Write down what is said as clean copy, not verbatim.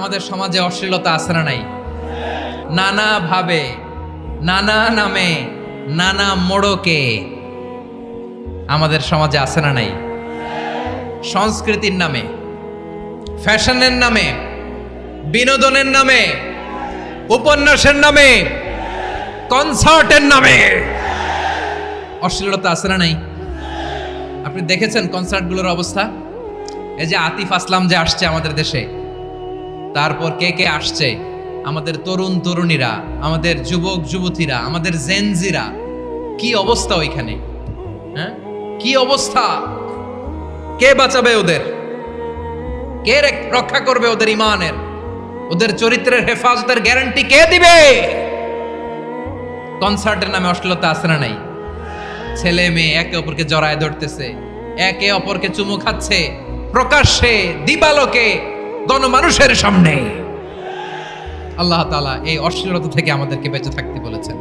আমাদের সমাজে অশ্লীলতা আছে না নাই? নানা ভাবে, নানা নামে, নানা মোড়কে আমাদের সমাজে আছে না নাই? সংস্কৃতির নামে, ফ্যাশনের নামে, বিনোদনের নামে, উপন্যাসের নামে, কনসার্টের নামে অশ্লীলতা আছে না নাই? আপনি দেখেছেন কনসার্টগুলোর অবস্থা? এই যে আতিফ আসলাম যে আসছে আমাদের দেশে, তারপর কে কে আসছে, আমাদের তরুণ তরুণীরা, আমাদের যুবক যুবতীরা, আমাদের জেনজিরা, কি অবস্থা ওইখানে? হ্যাঁ, কি অবস্থা? কে বাঁচাবে ওদের? কে রক্ষা করবে ওদের ইমানের, ওদের চরিত্রের হেফাজতের গ্যারান্টি কে দিবে? কনসার্টের নামে অশ্লীলতা আছে না নাই? ছেলে মেয়ে একে অপরকে জড়ায় ধরতেছে, একে অপরকে চুমু খাচ্ছে প্রকাশ্যে, দিবালোকে, গণমানুষের সামনে। আল্লাহ তাআলা এই অশ্লীলতা থেকে আমাদেরকে বেঁচে থাকতে বলেছেন।